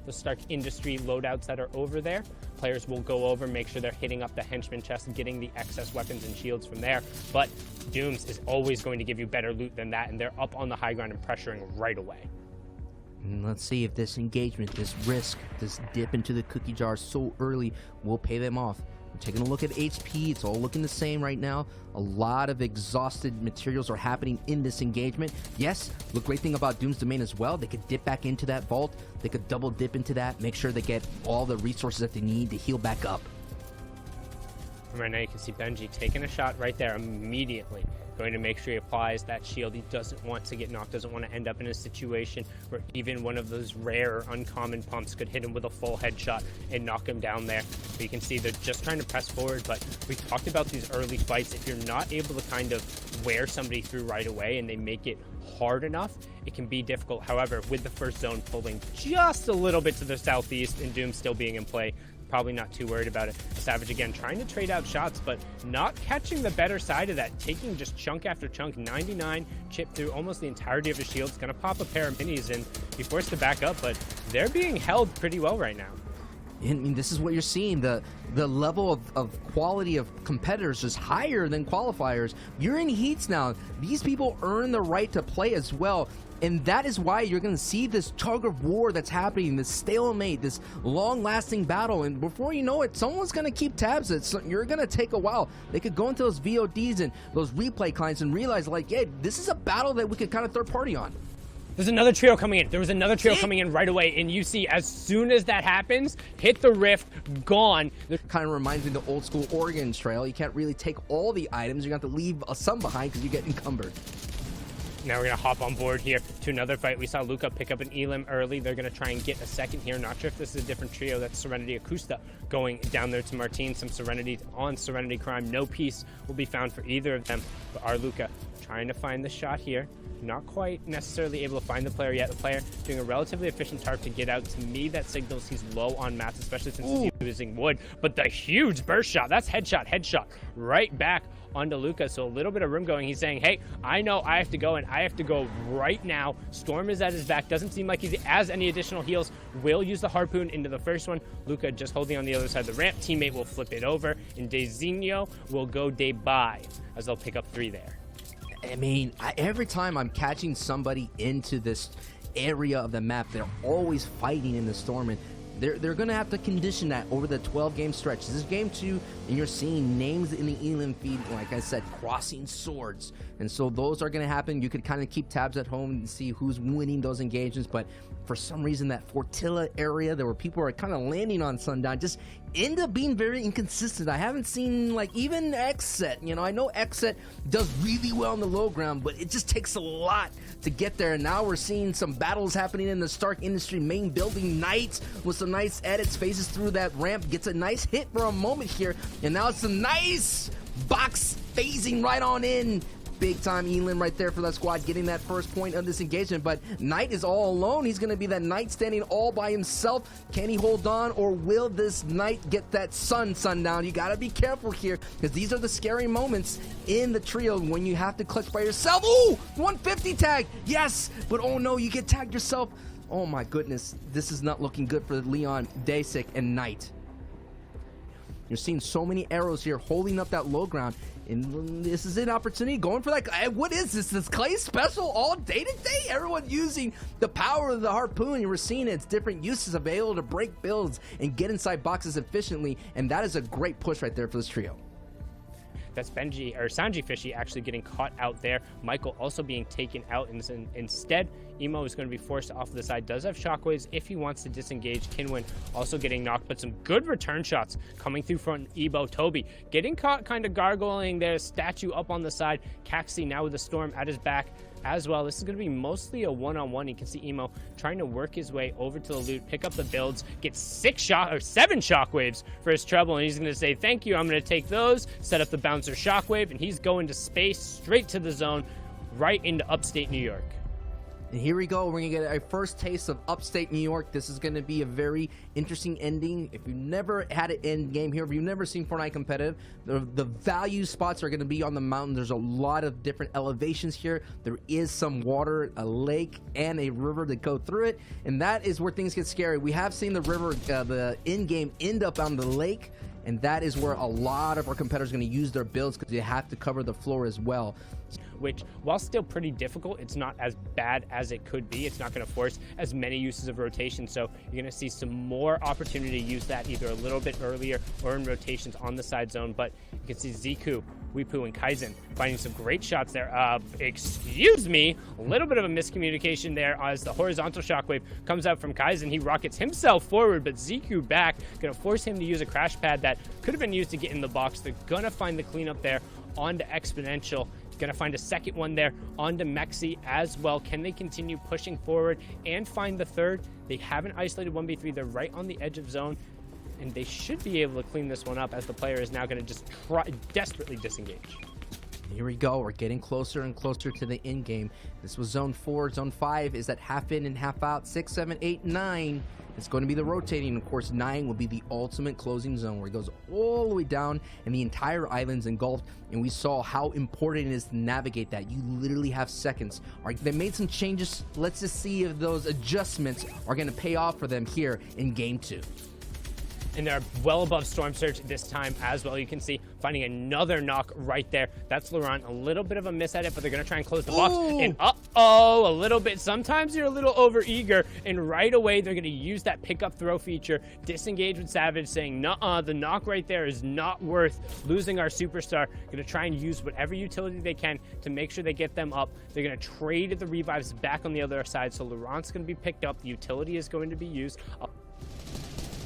the Stark Industry loadouts that are over there. Players will go over, make sure they're hitting up the henchman chest and getting the excess weapons and shields from there. But Dooms is always going to give you better loot than that, and they're up on the high ground and pressuring right away. And let's see if this engagement, this risk, this dip into the cookie jar so early will pay them off. Taking a look at HP, it's all looking the same right now. A lot of exhausted materials are happening in this engagement. Yes, the great thing about Doom's Domain as well, they could dip back into that vault. They could double dip into that, make sure they get all the resources that they need to heal back up. Right now you can see Benji taking a shot right there immediately. Going to make sure he applies that shield. He doesn't want to get knocked, doesn't want to end up in a situation where even one of those rare or uncommon pumps could hit him with a full headshot and knock him down there. So you can see they're just trying to press forward, but we talked about these early fights. If you're not able to kind of wear somebody through right away and they make it hard enough, it can be difficult. However, with the first zone pulling just a little bit to the southeast and Doom still being in play, probably not too worried about it. Savage again trying to trade out shots, but not catching the better side of that, taking just chunk after chunk. 99 chipped through almost the entirety of his shield. It's gonna pop a pair of minis and be forced to back up, but they're being held pretty well right now. I mean, this is what you're seeing. The level of quality of competitors is higher than qualifiers. You're in heats now. These people earn the right to play as well. And that is why you're going to see this tug of war that's happening, this stalemate, this long-lasting battle. And before you know it, someone's going to keep tabs. You're going to take a while. They could go into those VODs and those replay clients and realize, like, yeah, this is a battle that we could kind of third party on. There's another trio coming in. There was another trio coming in right away, and you see as soon as that happens, hit the rift, gone. It kind of reminds me of the old school Oregon Trail. You can't really take all the items. You're going to have to leave some behind because you get encumbered. Now we're going to hop on board here to another fight. We saw Luca pick up an Elim early. They're going to try and get a second here. Not sure if this is a different trio. That's Serenity Akusta going down there to Martine. Some Serenity on Serenity Crime. No peace will be found for either of them. But our Luca trying to find the shot here. Not quite necessarily able to find the player yet. The player doing a relatively efficient tarp to get out. To me, that signals he's low on mats, especially since he's using wood. But the huge burst shot, that's headshot, right back onto Luca. So a little bit of room going. He's saying, hey, I know I have to go, and I have to go right now. Storm is at his back. Doesn't seem like he has any additional heals. Will use the harpoon into the first one. Luca just holding on the other side of the ramp. Teammate will flip it over, and Dezinho will go day by as they'll pick up 3 there. I mean, every time I'm catching somebody into this area of the map, they're always fighting in the storm, and they're going to have to condition that over the 12-game stretch. This is game 2, and you're seeing names in the Elim feed, like I said, crossing swords. And so those are going to happen. You could kind of keep tabs at home and see who's winning those engagements, but for some reason, that Fortilla area, there were people who are kind of landing on Sundown, just end up being very inconsistent. I haven't seen, like, even Xset. You know, I know Xset does really well on the low ground, but it just takes a lot to get there. And now we're seeing some battles happening in the Stark Industry main building. Knight with some nice edits, phases through that ramp, gets a nice hit for a moment here, and now it's a nice box phasing right on in. Big time Elim right there for that squad, getting that first point of this engagement. But Knight is all alone. He's going to be that Knight standing all by himself. Can he hold on, or will this Knight get that Sundown? You got to be careful here, because these are the scary moments in the trio when you have to clutch by yourself. Ooh, 150 tag. Yes, but oh no, you get tagged yourself. Oh my goodness, this is not looking good for Leon, Dasik, and Knight. You're seeing so many arrows here holding up that low ground, and this is an opportunity going for that. What is this? This Clay special all day today? Everyone using the power of the harpoon, and we're seeing its different uses available to break builds and get inside boxes efficiently, and that is a great push right there for this trio. That's Benji, or Sanji Fishy, actually getting caught out there. Michael also being taken out, and instead, Emo is going to be forced off the side. Does have shockwaves if he wants to disengage. Kinwin also getting knocked, but some good return shots coming through from Ebo. Toby getting caught kind of gargling their statue up on the side. Caxi now with the storm at his back as well. This is going to be mostly a one-on-one. You can see Emo trying to work his way over to the loot, pick up the builds, get 7 shockwaves for his trouble, and he's going to say, thank you, I'm going to take those, set up the bouncer shockwave, and he's going to space straight to the zone, right into upstate New York. And here we go. We're going to get a first taste of upstate New York. This is going to be a very interesting ending. If you've never had an end game here, if you've never seen Fortnite competitive, the value spots are going to be on the mountain. There's a lot of different elevations here. There is some water, a lake, and a river that go through it. And that is where things get scary. We have seen the river, the end game, end up on the lake. And that is where a lot of our competitors are going to use their builds because they have to cover the floor as well. Which, while still pretty difficult, it's not as bad as it could be. It's not going to force as many uses of rotation, so you're going to see some more opportunity to use that either a little bit earlier or in rotations on the side zone. But you can see Ziku, Weepu, and Kaizen finding some great shots there. Excuse me, a little bit of a miscommunication there as the horizontal shockwave comes out from Kaizen. He rockets himself forward, but Ziku back, going to force him to use a crash pad that could have been used to get in the box. They're going to find the cleanup there onto Exponential. Going to find a second one there onto Mexi as well. Can they continue pushing forward and find the third? They haven't isolated 1v3. They're right on the edge of zone, and they should be able to clean this one up as the player is now going to just desperately disengage. Here we go. We're getting closer and closer to the end game. This was zone 4. Zone 5 is at half in and half out. 6, 7, 8, 9. It's going to be the rotating. Of course, 9 will be the ultimate closing zone where it goes all the way down and the entire island's engulfed. And we saw how important it is to navigate that. You literally have seconds. All right, they made some changes. Let's just see if those adjustments are going to pay off for them here in game 2. And they're well above Storm Surge this time as well. You can see finding another knock right there. That's Laurent. A little bit of a miss at it, but they're going to try and close the box. Ooh. And uh-oh, a little bit. Sometimes you're a little over-eager, and right away they're going to use that pick-up throw feature, disengage with Savage, saying, nuh-uh, the knock right there is not worth losing our superstar. Going to try and use whatever utility they can to make sure they get them up. They're going to trade the revives back on the other side, so Laurent's going to be picked up. The utility is going to be used.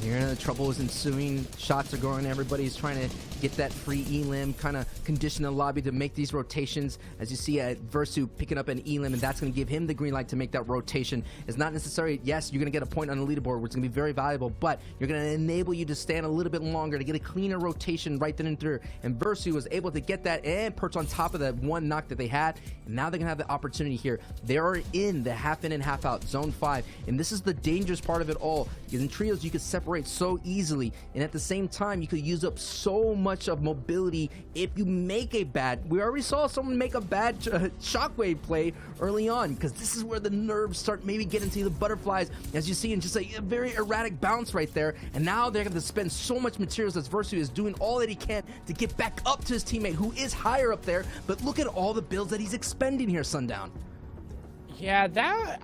Here, the trouble is ensuing. Shots are going. Everybody's trying to get that free elim, kind of condition the lobby to make these rotations. As you see, Versu picking up an elim, and that's going to give him the green light to make that rotation. It's not necessary. Yes, you're going to get a point on the leaderboard, which is going to be very valuable, but you're going to enable you to stand a little bit longer to get a cleaner rotation right then and through. And Versu was able to get that and perch on top of that one knock that they had. And now they're going to have the opportunity here. They are in the half in and half out, zone 5. And this is the dangerous part of it all. Because in trios, you can separate so easily, and at the same time you could use up so much of mobility if you make a bad, we already saw someone make a bad shockwave play early on, because this is where the nerves start maybe getting to the butterflies, as you see, in just a very erratic bounce right there. And now they're going to spend so much materials as Versu is doing all that he can to get back up to his teammate who is higher up there. But look at all the builds that he's expending here, Sundown. Yeah, that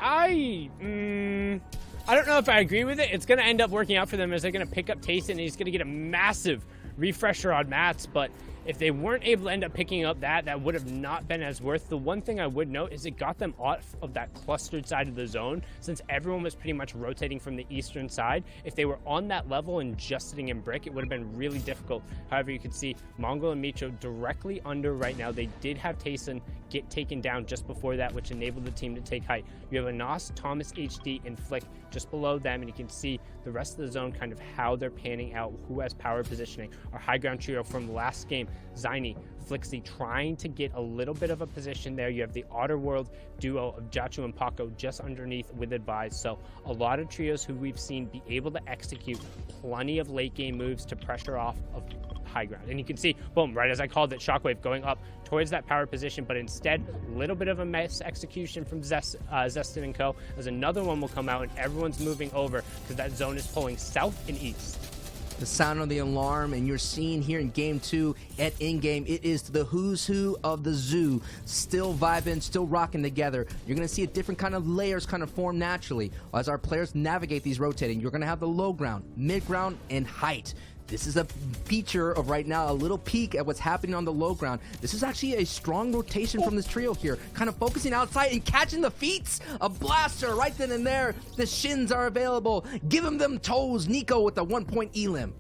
I don't know if I agree with it. It's going to end up working out for them as they're going to pick up Tayson, and he's going to get a massive refresher on mats. But if they weren't able to end up picking up that would have not been as worth. The one thing I would note is it got them off of that clustered side of the zone, since everyone was pretty much rotating from the eastern side. If they were on that level and just sitting in brick, it would have been really difficult. However, you can see Mongol and Micho directly under right now. They did have Tayson get taken down just before that, which enabled the team to take height. You have Anas, Thomas HD, and Flick just below them, and you can see the rest of the zone, kind of how they're panning out, who has power positioning. Our high ground trio from last game, Zynie, Flixie trying to get a little bit of a position there. You have the Otterworld duo of Jachu and Paco just underneath with Advise. So a lot of trios who we've seen be able to execute plenty of late game moves to pressure off of high ground. And you can see, boom, right as I called it, Shockwave going up towards that power position, but instead, a little bit of a miss execution from Zestin and Co. As another one will come out, and everyone's moving over because that zone is pulling south and east. The sound of the alarm, and you're seeing here in game 2 at in-game, it is the who's who of the zoo, still vibing, still rocking together. You're going to see a different kind of layers kind of form naturally as our players navigate these rotating. You're going to have the low ground, mid ground, and height. This is a feature of right now, a little peek at what's happening on the low ground. This is actually a strong rotation from this trio here, kind of focusing outside and catching the feet. A blaster right then and there. The shins are available. Give him them toes. Nico with the 1-point elim.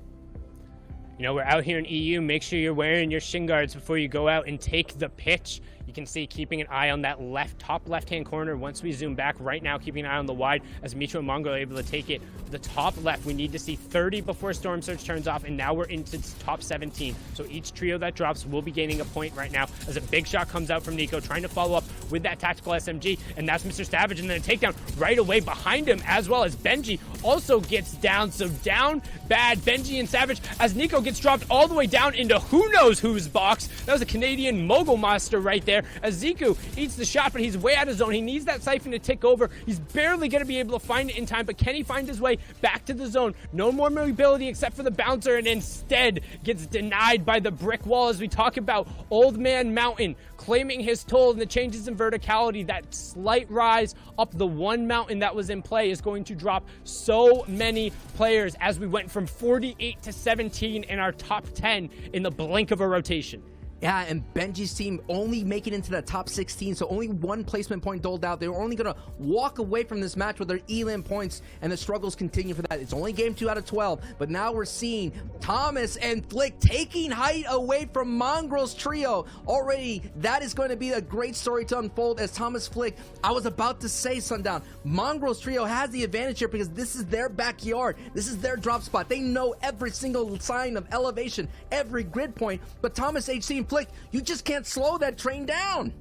You know, we're out here in EU. Make sure you're wearing your shin guards before you go out and take the pitch. You can see keeping an eye on that top left-hand corner. Once we zoom back right now, keeping an eye on the wide as Mitro and Mongo are able to take it. The top left, we need to see 30 before Storm Surge turns off, and now we're into top 17. So each trio that drops will be gaining a point right now as a big shot comes out from Nico, trying to follow up with that tactical SMG, and that's Mr. Savage, and then a takedown right away behind him, as well as Benji also gets down. So down bad, Benji and Savage, as Nico gets dropped all the way down into who knows whose box. That was a Canadian mogul master right there, as Ziku eats the shot, but he's way out of zone. He needs that siphon to tick over. He's barely going to be able to find it in time, but can he find his way back to the zone? No more mobility except for the bouncer, and instead gets denied by the brick wall as we talk about Old Man Mountain claiming his toll, and the changes in verticality. That slight rise up the one mountain that was in play is going to drop so many players as we went from 48 to 17 in our top 10 in the blink of a rotation. Yeah, and Benji's team only making it into the top 16, so only one placement point doled out. They were only going to walk away from this match with their elim points, and the struggles continue for that. It's only game 2 out of 12, but now we're seeing Thomas and Flick taking height away from Mongrel's trio. Already, that is going to be a great story to unfold as Thomas Flick. I was about to say, Sundown, Mongrel's trio has the advantage here because this is their backyard. This is their drop spot. They know every single sign of elevation, every grid point, but Thomas HC and Flick, you just can't slow that train down.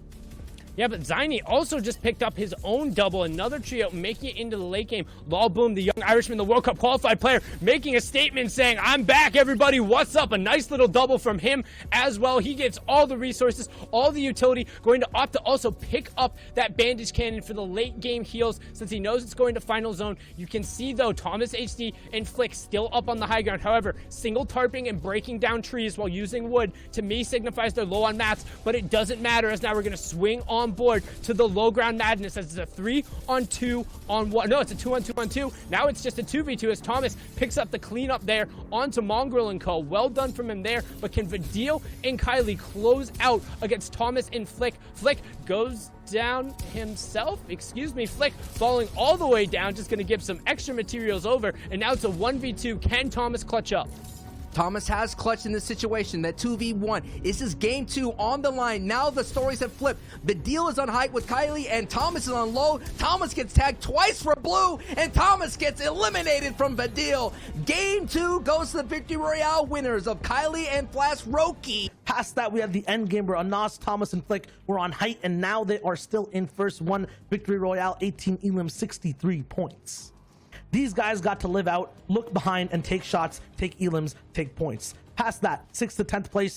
Yeah, but Zaini also just picked up his own double, another trio making it into the late game. Lal Boom, the young Irishman, the World Cup qualified player, making a statement saying, I'm back, everybody, what's up? A nice little double from him as well. He gets all the resources, all the utility, going to opt to also pick up that bandage cannon for the late game heals since he knows it's going to final zone. You can see, though, Thomas HD and Flick still up on the high ground. However, single tarping and breaking down trees while using wood, to me, signifies they're low on mats, but it doesn't matter as now we're going to swing on board to the low ground madness as it's a 3-on-2-on-1. No, it's a 2-on-2-on-2. Now it's just a 2v2 as Thomas picks up the cleanup there onto Mongrel and Co. Well done from him there, but can Vidil and Kylie close out against Thomas and Flick? Flick goes down himself. Excuse me, Flick falling all the way down, just going to give some extra materials over, and now it's a 1v2. Can Thomas clutch up? Thomas has clutched in this situation. That 2v1. This is game 2 on the line. Now the stories have flipped. The deal is on height with Kylie, and Thomas is on low. Thomas gets tagged twice for blue, and Thomas gets eliminated from Vidil. Game 2 goes to the Victory Royale winners of Kylie and Flash Roki. Past that, we have the end game where Anas, Thomas, and Flick were on height, and now they are still in first. One Victory Royale, 18 elim, 63 points. These guys got to live out, look behind, and take shots, take elims, take points. Past that, 6th to 10th place